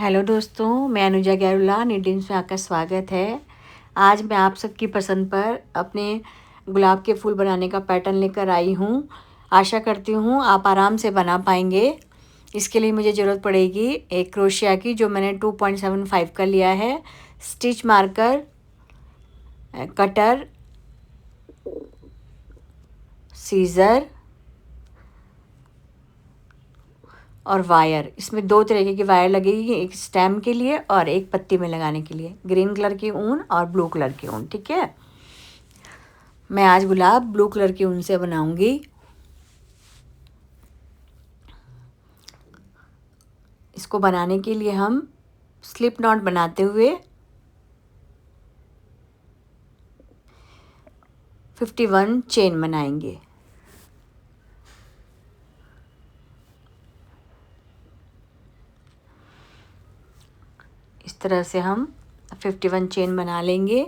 Hello दोस्तों, मैं अनुजा गैरुला नीडिंग्स में आपका स्वागत है। आज मैं आप सबकी पसंद पर अपने गुलाब के फूल बनाने का पैटर्न लेकर आई हूँ। आशा करती हूँ आप आराम से बना पाएंगे। इसके लिए मुझे ज़रूरत पड़ेगी एक क्रोशिया की, जो मैंने 2.75 का लिया है, स्टिच मार्कर, कटर, सीज़र और वायर। इसमें दो तरीके की वायर लगेगी, एक स्टेम के लिए और एक पत्ती में लगाने के लिए। ग्रीन कलर की ऊन और ब्लू कलर की ऊन। ठीक है, मैं आज गुलाब ब्लू कलर की ऊन से बनाऊंगी। इसको बनाने के लिए हम स्लिप नॉट बनाते हुए 51 चेन बनाएंगे। इस तरह से हम 51 चेन बना लेंगे।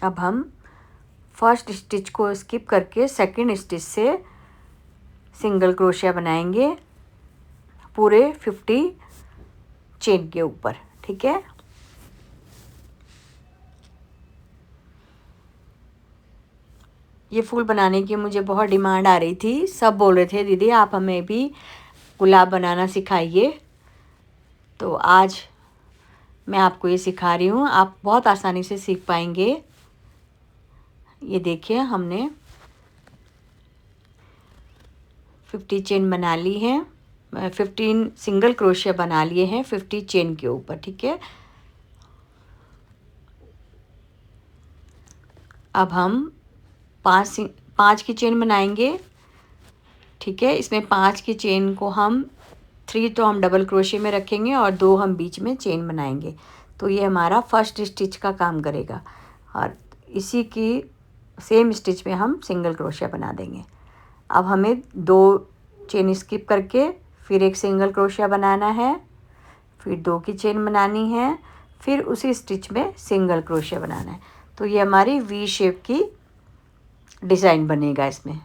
अब हम फर्स्ट स्टिच को स्किप करके सेकंड स्टिच से सिंगल क्रोशिया बनाएंगे पूरे 50 चेन के ऊपर। ठीक है, ये फूल बनाने की मुझे बहुत डिमांड आ रही थी। सब बोल रहे थे दीदी आप हमें भी गुलाब बनाना सिखाइए। तो आज मैं आपको ये सिखा रही हूँ, आप बहुत आसानी से सीख पाएंगे। ये देखिए, हमने 50 चेन बना ली हैं, 15 सिंगल क्रोशिया बना लिए हैं 50 चेन के ऊपर। ठीक है, अब हम पाँच की चेन बनाएंगे। ठीक है, इसमें 5 की चेन को हम 3 तो हम डबल क्रोशिया में रखेंगे और 2 हम बीच में चेन बनाएंगे। तो ये हमारा फर्स्ट स्टिच का काम करेगा और इसी की सेम स्टिच में हम सिंगल क्रोशिया बना देंगे। अब हमें 2 चेन स्किप करके फिर एक सिंगल क्रोशिया बनाना है, फिर 2 की चेन बनानी है, फिर उसी स्टिच में सिंगल क्रोशिया बनाना है। तो ये हमारी वी शेप की डिज़ाइन बनेगा इसमें।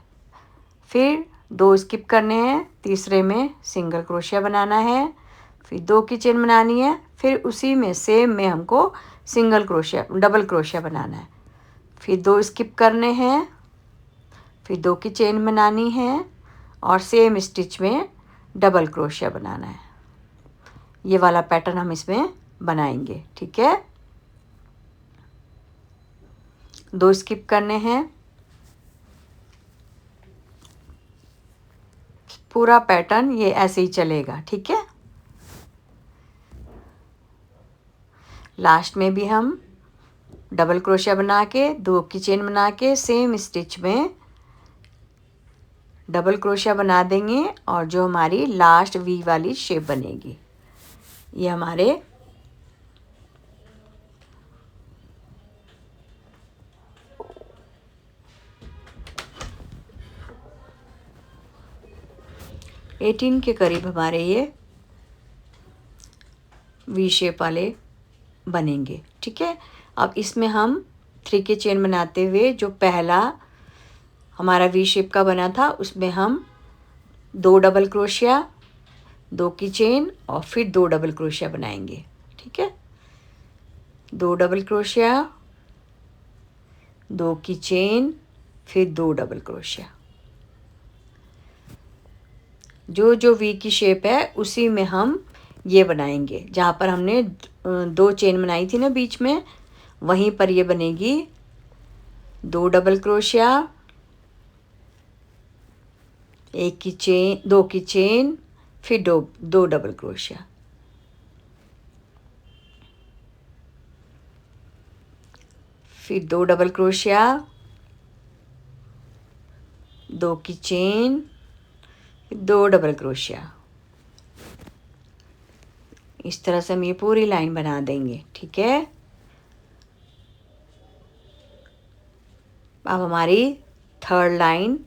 फिर 2 स्किप करने हैं, तीसरे में सिंगल क्रोशिया बनाना है, फिर 2 की चेन बनानी है, फिर उसी में सेम में हमको सिंगल क्रोशिया डबल क्रोशिया बनाना है। फिर 2 स्किप करने हैं, फिर 2 की चेन बनानी है और सेम स्टिच में डबल क्रोशिया बनाना है। ये वाला पैटर्न हम इसमें बनाएंगे। ठीक है, 2 स्किप करने हैं। पूरा पैटर्न ये ऐसे ही चलेगा। ठीक है, लास्ट में भी हम डबल क्रोशिया बना के 2 की चेन बना के सेम स्टिच में डबल क्रोशिया बना देंगे और जो हमारी लास्ट वी वाली शेप बनेगी, ये हमारे एटीन के करीब हमारे ये वी शेप वाले बनेंगे। ठीक है, अब इसमें हम 3 की चेन बनाते हुए जो पहला हमारा वी शेप का बना था उसमें हम 2 डबल क्रोशिया, 2 की चेन और फिर 2 डबल क्रोशिया बनाएंगे। ठीक है, 2 डबल क्रोशिया, 2 की चेन, फिर 2 डबल क्रोशिया। जो जो वी की शेप है उसी में हम ये बनाएंगे। जहाँ पर हमने 2 चेन बनाई थी ना बीच में, वहीं पर ये बनेगी 2 डबल क्रोशिया, 1 की चेन, 2 की चेन, फिर 2 डबल क्रोशिया। फिर 2 डबल क्रोशिया, 2 की चेन, 2 डबल क्रोशिया। इस तरह से हम ये पूरी लाइन बना देंगे। ठीक है, अब हमारी थर्ड लाइन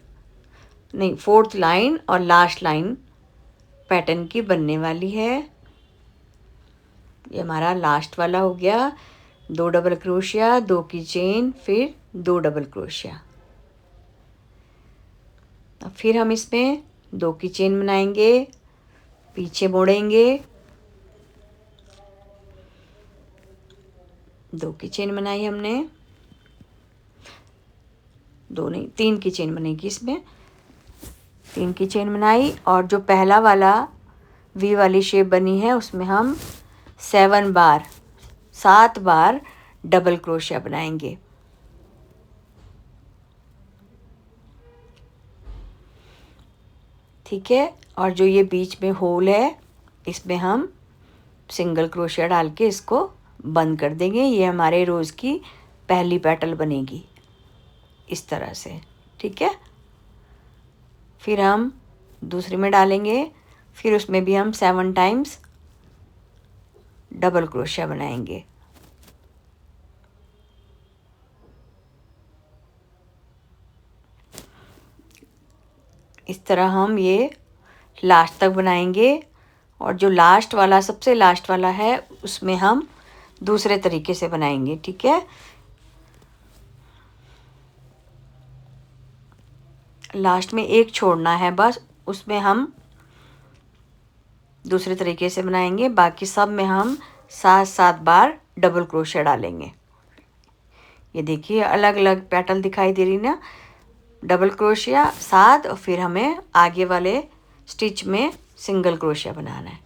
नहीं, फोर्थ लाइन और लास्ट लाइन पैटर्न की बनने वाली है। ये हमारा लास्ट वाला हो गया। 2 डबल क्रोशिया, 2 की चेन, फिर 2 डबल क्रोशिया। अब फिर हम इसमें 2 की चेन बनाएंगे, पीछे मोड़ेंगे, 2 की चेन बनाई हमने, 2 नहीं 3 की चेन बनेगी इसमें, 3 की चेन बनाई। और जो पहला वाला वी वाली शेप बनी है उसमें हम 7 बार डबल क्रोशिया बनाएंगे। ठीक है, और जो ये बीच में होल है इसमें हम सिंगल क्रोशिया डाल के इसको बंद कर देंगे। ये हमारे रोज़ की पहली पेटल बनेगी इस तरह से। ठीक है, फिर हम दूसरी में डालेंगे, फिर उसमें भी हम 7 टाइम्स डबल क्रोशिया बनाएंगे। इस तरह हम ये लास्ट तक बनाएंगे। और जो लास्ट वाला सबसे लास्ट वाला है उसमें हम दूसरे तरीके से बनाएंगे। ठीक है, लास्ट में एक छोड़ना है बस, उसमें हम दूसरे तरीके से बनाएंगे। बाकी सब में हम 7 बार डबल क्रोशिया डालेंगे। ये देखिए अलग अलग पेटल दिखाई दे रही ना, डबल क्रोशिया 7 और फिर हमें आगे वाले स्टिच में सिंगल क्रोशिया बनाना है।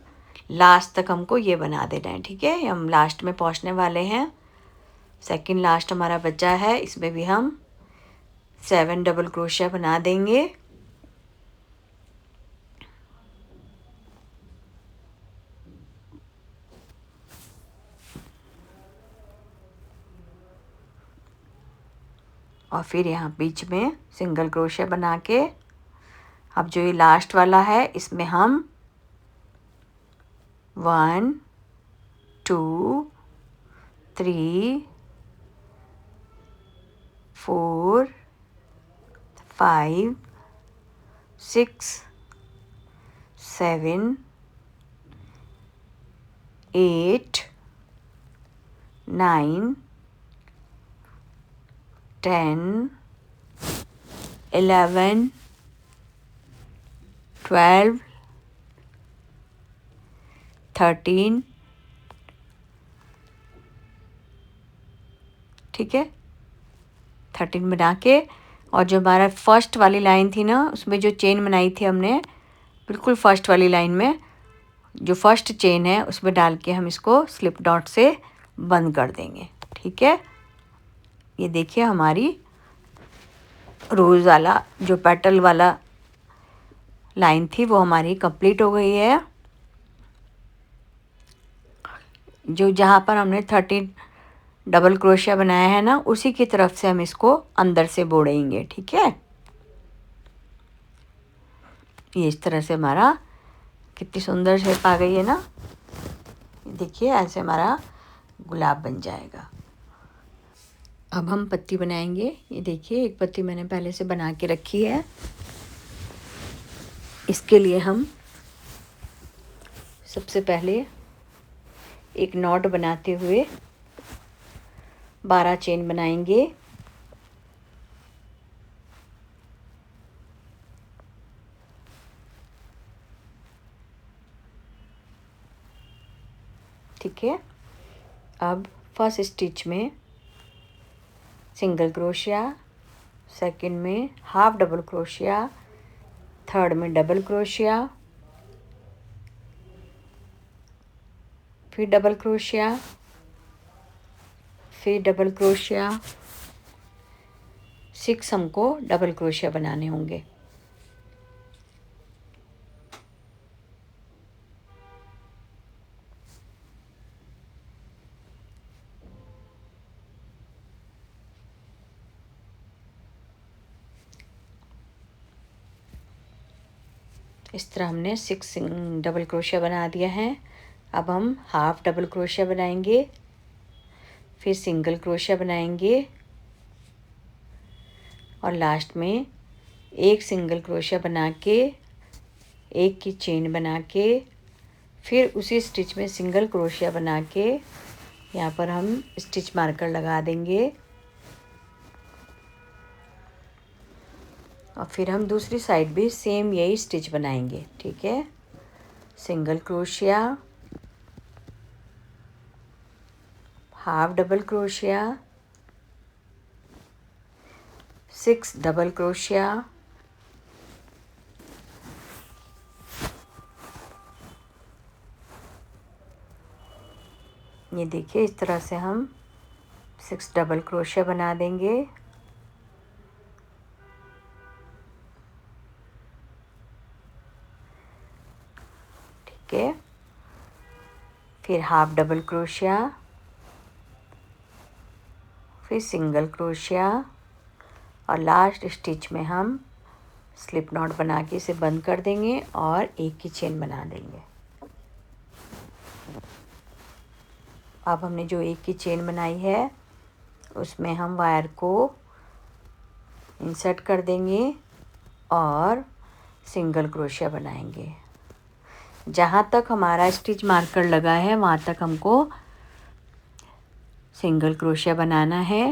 लास्ट तक हमको ये बना देना है। ठीक है, हम लास्ट में पहुंचने वाले हैं। सेकंड लास्ट हमारा बचा है, इसमें भी हम 7 डबल क्रोशिया बना देंगे। और फिर यहाँ बीच में सिंगल क्रोशिया बना के अब जो ये लास्ट वाला है इसमें हम 1 2 3 4 5 6 7 8 9 10 11 12 13। ठीक है, 13 बना के, और जो हमारा फर्स्ट वाली लाइन थी ना उसमें जो चेन बनाई थी हमने बिल्कुल फर्स्ट वाली लाइन में, जो फर्स्ट चेन है उसमें डाल के हम इसको स्लिप डॉट से बंद कर देंगे। ठीक है, ये देखिए हमारी रोज़ वाला जो पेटल वाला लाइन थी वो हमारी कंप्लीट हो गई है। जो जहाँ पर हमने 13 डबल क्रोशिया बनाया है ना उसी की तरफ से हम इसको अंदर से बोड़ेंगे। ठीक है, ये इस तरह से हमारा कितनी सुंदर शेप आ गई है ना। देखिए ऐसे हमारा गुलाब बन जाएगा। अब हम पत्ती बनाएंगे। ये देखिए एक पत्ती मैंने पहले से बना के रखी है। इसके लिए हम सबसे पहले एक नॉट बनाते हुए 12 चेन बनाएंगे। ठीक है, अब फर्स्ट स्टिच में सिंगल क्रोशिया, सेकंड में हाफ डबल क्रोशिया, थर्ड में डबल क्रोशिया, फिर डबल क्रोशिया, फिर डबल क्रोशिया, 6 हमको डबल क्रोशिया बनाने होंगे। इस तरह हमने 6 डबल क्रोशिया बना दिया है। अब हम हाफ डबल क्रोशिया बनाएंगे, फिर सिंगल क्रोशिया बनाएंगे और लास्ट में एक सिंगल क्रोशिया बना के एक की चेन बना के फिर उसी स्टिच में सिंगल क्रोशिया बना के यहाँ पर हम स्टिच मार्कर लगा देंगे और फिर हम दूसरी साइड भी सेम यही स्टिच बनाएंगे। ठीक है, single crochet, half double crochet, 6 double crochet, ये देखिए इस तरह से हम 6 डबल क्रोशिया बना देंगे। ठीक है, फिर हाफ डबल क्रोशिया, फिर सिंगल क्रोशिया और लास्ट स्टिच में हम स्लिप नॉट बना के इसे बंद कर देंगे और एक की चेन बना देंगे। अब हमने जो एक की चेन बनाई है उसमें हम वायर को इंसर्ट कर देंगे और सिंगल क्रोशिया बनाएंगे। जहाँ तक हमारा स्टिच मार्कर लगा है वहाँ तक हमको सिंगल क्रोशिया बनाना है।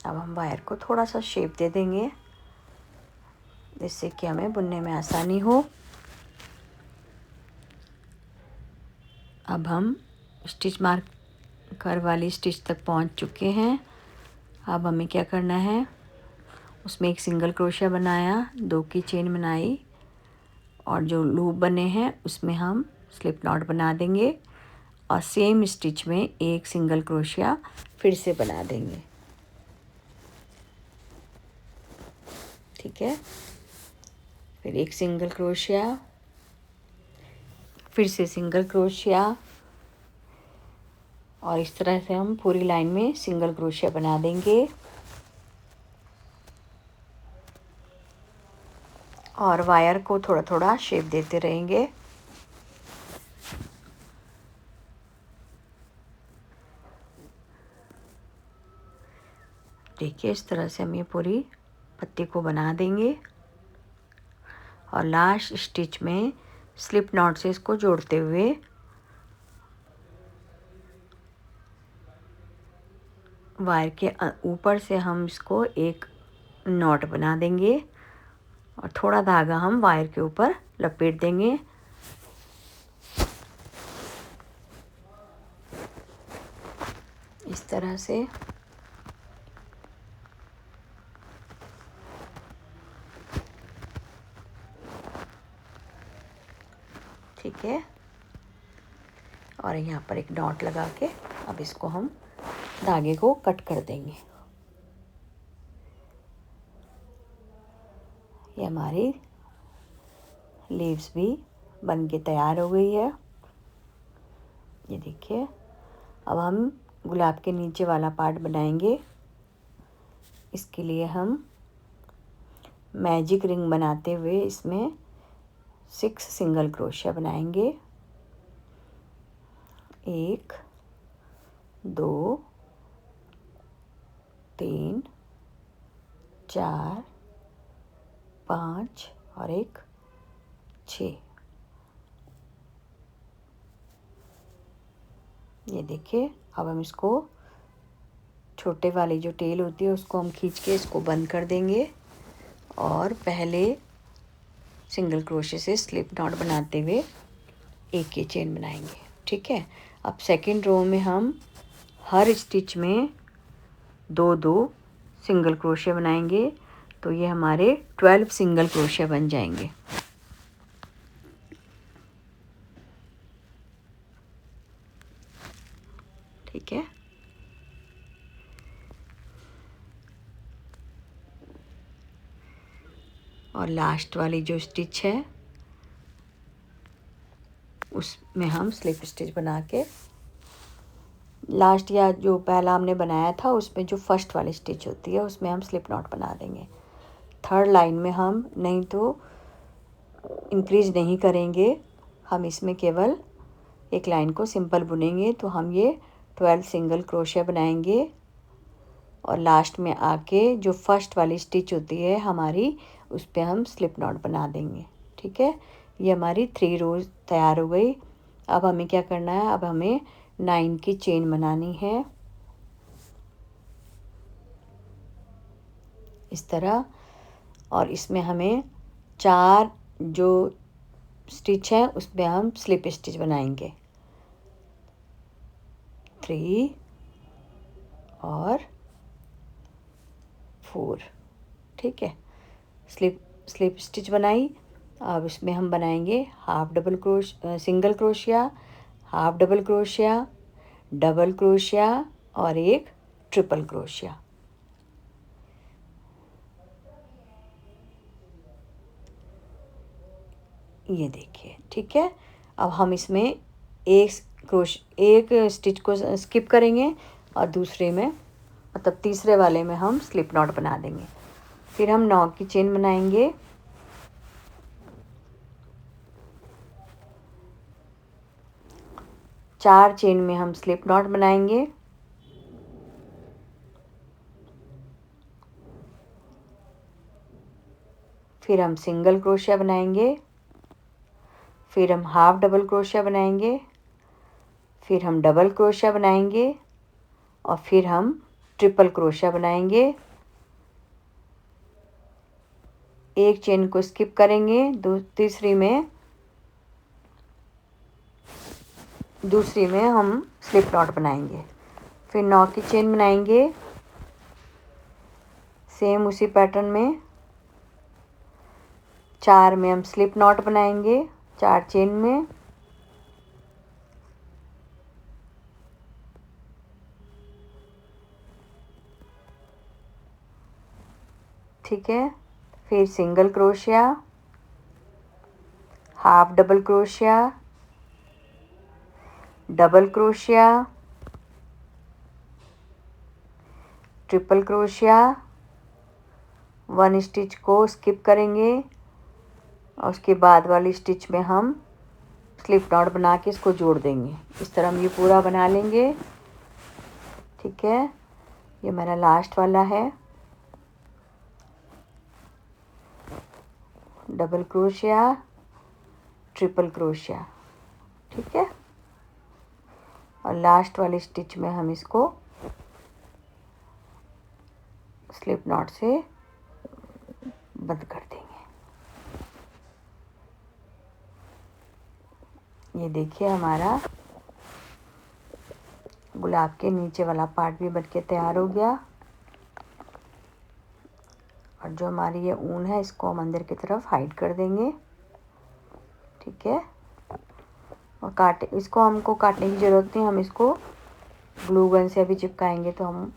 अब हम वायर को थोड़ा सा शेप दे देंगे जिससे कि हमें बुनने में आसानी हो। अब हम स्टिच मार्कर वाली स्टिच तक पहुंच चुके हैं। अब हमें क्या करना है, उसमें एक सिंगल क्रोशिया बनाया, 2 की चेन बनाई और जो लूप बने हैं उसमें हम स्लिप नॉट बना देंगे और सेम स्टिच में एक सिंगल क्रोशिया फिर से बना देंगे। ठीक है, फिर एक सिंगल क्रोशिया, फिर से सिंगल क्रोशिया और इस तरह से हम पूरी लाइन में सिंगल क्रोशिया बना देंगे और वायर को थोड़ा थोड़ा शेप देते रहेंगे। देखिए इस तरह से हम ये पूरी पत्ती को बना देंगे और लास्ट स्टिच में स्लिप नॉट से इसको जोड़ते हुए वायर के ऊपर से हम इसको एक नॉट बना देंगे और थोड़ा धागा हम वायर के ऊपर लपेट देंगे। इस तरह से ठीक है, और यहाँ पर एक नॉट लगा के अब इसको हम धागे को कट कर देंगे। ये हमारी लीव्स भी बन के तैयार हो गई है। ये देखिए, अब हम गुलाब के नीचे वाला पार्ट बनाएंगे। इसके लिए हम मैजिक रिंग बनाते हुए इसमें 6 सिंगल क्रोशिया बनाएंगे। 1 2 3 4 5 और एक 6। ये देखिए, अब हम इसको छोटे वाली जो टेल होती है उसको हम खींच के इसको बंद कर देंगे और पहले सिंगल क्रोशे से स्लिप नॉट बनाते हुए एक की चेन बनाएंगे। ठीक है, अब सेकंड रो में हम हर स्टिच में 2-2 सिंगल क्रोशे बनाएंगे तो ये हमारे 12 सिंगल क्रोशे बन जाएंगे। ठीक है, और लास्ट वाली जो स्टिच है उसमें हम स्लिप स्टिच बना के लास्ट या जो पहला हमने बनाया था उसमें जो फर्स्ट वाली स्टिच होती है उसमें हम स्लिप नॉट बना देंगे। थर्ड लाइन में हम नहीं तो इंक्रीज नहीं करेंगे, हम इसमें केवल एक लाइन को सिंपल बुनेंगे। तो हम ये 12 सिंगल क्रोशिया बनाएंगे और लास्ट में आके जो फर्स्ट वाली स्टिच होती है हमारी उस पर हम स्लिप नॉट बना देंगे। ठीक है, ये हमारी 3 रोज तैयार हो गई। अब हमें क्या करना है, अब हमें 9 की चेन बनानी है इस तरह, और इसमें हमें 4 जो स्टिच है उसमें हम स्लिप स्टिच बनाएंगे, 3 और 4। ठीक है, स्लिप स्टिच बनाई। अब इसमें हम बनाएंगे half double single crochet, half double crochet, double crochet और एक ट्रिपल क्रोशिया। ये देखिए, ठीक है। अब हम इसमें एक स्टिच को स्किप करेंगे और दूसरे में मतलब तीसरे वाले में हम स्लिप नॉट बना देंगे। फिर हम 9 की चेन बनाएंगे, चार चेन में हम स्लिप नॉट बनाएंगे, फिर हम सिंगल क्रोशिया बनाएंगे, फिर हम हाफ डबल क्रोशिया बनाएंगे, फिर हम डबल क्रोशिया बनाएंगे और फिर हम ट्रिपल क्रोशिया बनाएंगे। एक चेन को स्किप करेंगे, दूसरी में हम स्लिप नॉट बनाएंगे। फिर 9 की चेन बनाएंगे सेम उसी पैटर्न में, 4 में हम स्लिप नॉट बनाएंगे 4 चेन में, ठीक है। फिर single crochet, half double crochet, double crochet, triple crochet, 1 stitch को स्किप करेंगे और उसके बाद वाली स्टिच में हम स्लिप नॉट बना के इसको जोड़ देंगे। इस तरह हम ये पूरा बना लेंगे। ठीक है, ये मेरा लास्ट वाला है, डबल क्रोशिया, ट्रिपल क्रोशिया। ठीक है, और लास्ट वाली स्टिच में हम इसको स्लिप नॉट से बंद कर देंगे। ये देखिए, हमारा गुलाब के नीचे वाला पार्ट भी बन के तैयार हो गया। और जो हमारी ये ऊन है इसको हम अंदर की तरफ हाइड कर देंगे। ठीक है, और इसको हमको काटने की ज़रूरत नहीं, हम इसको ग्लू गन से अभी चिपकाएंगे तो हम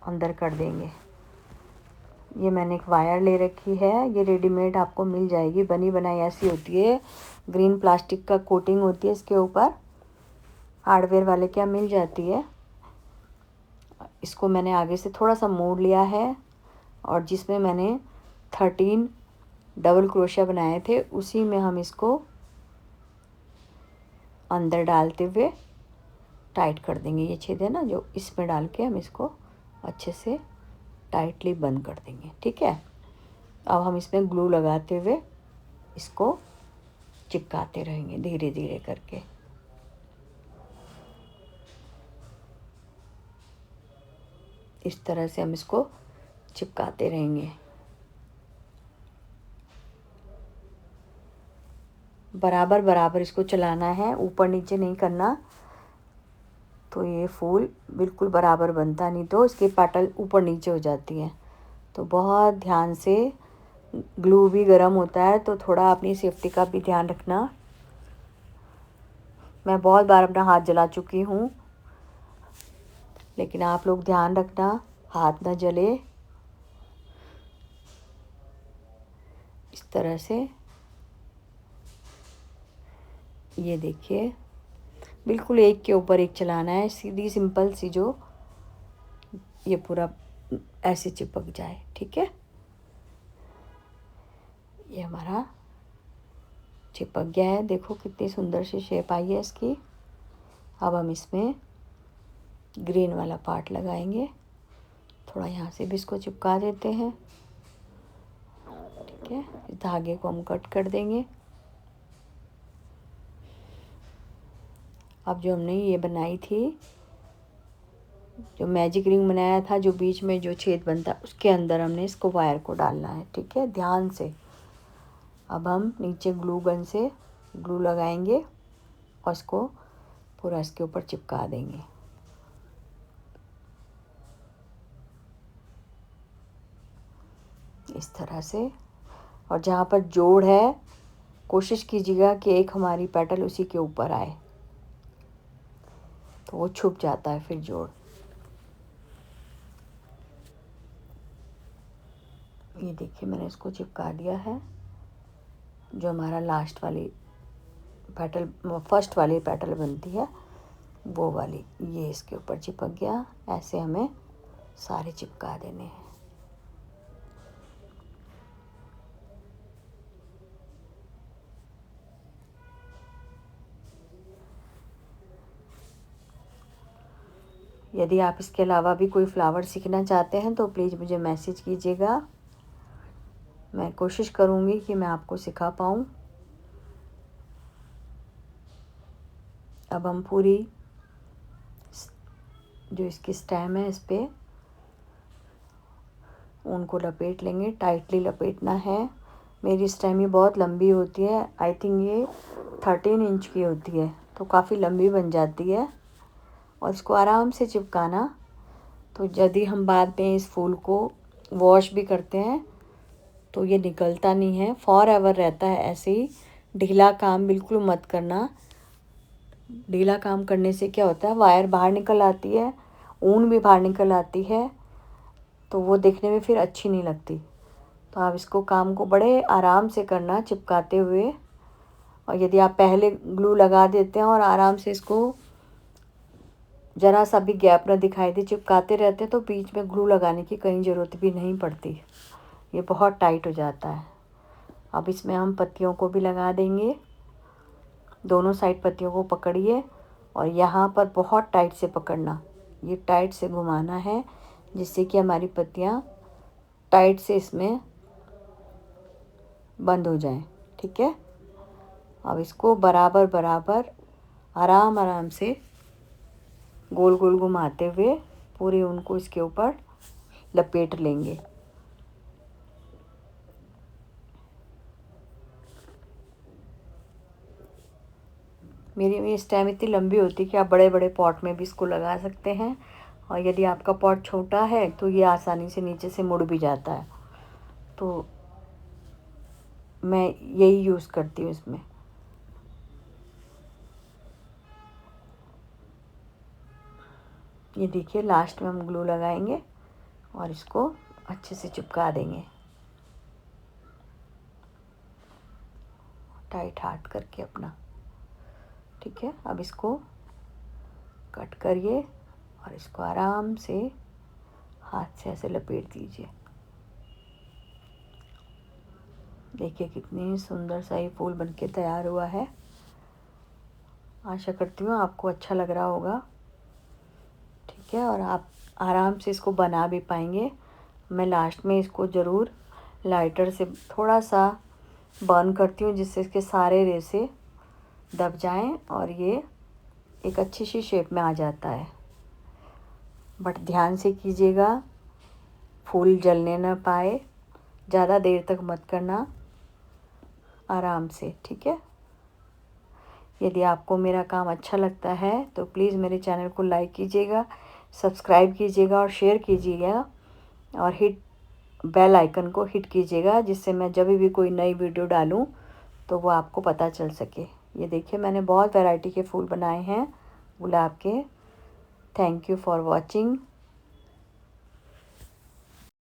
अंदर कर देंगे। ये मैंने एक वायर ले रखी है, ये रेडीमेड आपको मिल जाएगी, बनी बनाई ऐसी होती है, ग्रीन प्लास्टिक का कोटिंग होती है इसके ऊपर, हार्डवेयर वाले क्या मिल जाती है। इसको मैंने आगे से थोड़ा सा मोड़ लिया है और जिसमें मैंने 13 डबल क्रोशिया बनाए थे उसी में हम इसको अंदर डालते हुए टाइट कर देंगे। ये छेद है ना, जो इसमें डाल के हम इसको अच्छे से टाइटली बंद कर देंगे। ठीक है, अब हम इसमें ग्लू लगाते हुए इसको चिपकाते रहेंगे धीरे धीरे करके। इस तरह से हम इसको चिपकाते रहेंगे। बराबर बराबर इसको चलाना है, ऊपर नीचे नहीं करना, तो ये फूल बिल्कुल बराबर बनता, नहीं तो इसकी पाटल ऊपर नीचे हो जाती है। तो बहुत ध्यान से, ग्लू भी गर्म होता है तो थोड़ा अपनी सेफ्टी का भी ध्यान रखना। मैं बहुत बार अपना हाथ जला चुकी हूँ, लेकिन आप लोग ध्यान रखना हाथ ना जले। इस तरह से ये देखिए, बिल्कुल एक के ऊपर एक चलाना है, सीधी सिंपल सी, जो ये पूरा ऐसे चिपक जाए। ठीक है, ये हमारा चिपक गया है। देखो कितनी सुंदर सी शेप आई है इसकी। अब हम इसमें ग्रीन वाला पार्ट लगाएंगे। थोड़ा यहाँ से भी इसको चिपका देते हैं। ठीक है, इस धागे को हम कट कर देंगे। अब जो हमने ये बनाई थी, जो मैजिक रिंग बनाया था, जो बीच में जो छेद बनता है, उसके अंदर हमने इसको वायर को डालना है। ठीक है, ध्यान से। अब हम नीचे ग्लू गन से ग्लू लगाएंगे और इसको पूरा इसके ऊपर चिपका देंगे। इस तरह से। और जहाँ पर जोड़ है, कोशिश कीजिएगा कि एक हमारी पेटल उसी के ऊपर आए, तो वो छुप जाता है फिर जोड़। ये देखिए मैंने इसको चिपका दिया है। जो हमारा लास्ट वाली पेटल, फर्स्ट वाली पेटल बनती है, वो वाली, ये इसके ऊपर चिपक गया। ऐसे हमें सारे चिपका देने हैं। यदि आप इसके अलावा भी कोई फ्लावर सीखना चाहते हैं तो प्लीज़ मुझे मैसेज कीजिएगा। मैं कोशिश करूँगी कि मैं आपको सिखा पाऊँ। अब हम पूरी जो इसकी स्टेम है, इस पर ऊन को लपेट लेंगे। टाइटली लपेटना है। मेरी स्टेम ये बहुत लंबी होती है, आई थिंक ये 13 इंच की होती है, तो काफ़ी लंबी बन जाती है। और इसको आराम से चिपकाना। तो यदि हम बाद में इस फूल को वॉश भी करते हैं तो ये निकलता नहीं है, फॉर एवर रहता है ऐसे ही। ढीला काम बिल्कुल मत करना। ढीला काम करने से क्या होता है, वायर बाहर निकल आती है, ऊन भी बाहर निकल आती है, तो वो देखने में फिर अच्छी नहीं लगती। तो आप इसको काम को बड़े आराम से करना, चिपकाते हुए। और यदि आप पहले ग्लू लगा देते हैं और आराम से इसको ज़रा सा भी गैप न दिखाई दे चिपकाते रहते हैं, तो बीच में ग्लू लगाने की कहीं ज़रूरत भी नहीं पड़ती, ये बहुत टाइट हो जाता है। अब इसमें हम पत्तियों को भी लगा देंगे। दोनों साइड पत्तियों को पकड़िए और यहाँ पर बहुत टाइट से पकड़ना, ये टाइट से घुमाना है, जिससे कि हमारी पत्तियाँ टाइट से इसमें बंद हो जाएं। ठीक है, अब इसको बराबर बराबर आराम आराम से गोल गोल घुमाते हुए पूरे उनको इसके ऊपर लपेट लेंगे। मेरी ये स्टेम इतनी लंबी होती है कि आप बड़े बड़े पॉट में भी इसको लगा सकते हैं। और यदि आपका पॉट छोटा है तो ये आसानी से नीचे से मुड़ भी जाता है, तो मैं यही यूज़ करती हूँ इसमें। ये देखिए लास्ट में हम ग्लू लगाएंगे और इसको अच्छे से चिपका देंगे, टाइट हाथ करके अपना। ठीक है, अब इसको कट करिए और इसको आराम से हाथ से ऐसे लपेट दीजिए। देखिए कितनी सुंदर सा ये फूल बनके तैयार हुआ है। आशा करती हूँ आपको अच्छा लग रहा होगा। ठीक है, और आप आराम से इसको बना भी पाएंगे। मैं लास्ट में इसको ज़रूर लाइटर से थोड़ा सा बर्न करती हूँ, जिससे इसके सारे रेसे दब जाएं और ये एक अच्छी सी शेप में आ जाता है। बट ध्यान से कीजिएगा, फूल जलने ना पाए, ज़्यादा देर तक मत करना, आराम से। ठीक है, यदि आपको मेरा काम अच्छा लगता है तो प्लीज़ मेरे चैनल को लाइक कीजिएगा, सब्सक्राइब कीजिएगा और शेयर कीजिएगा, और बेल आइकन को हिट कीजिएगा, जिससे मैं जब भी कोई नई वीडियो डालूं तो वो आपको पता चल सके। ये देखिए मैंने बहुत वैरायटी के फूल बनाए हैं गुलाब के। Thank you for watching.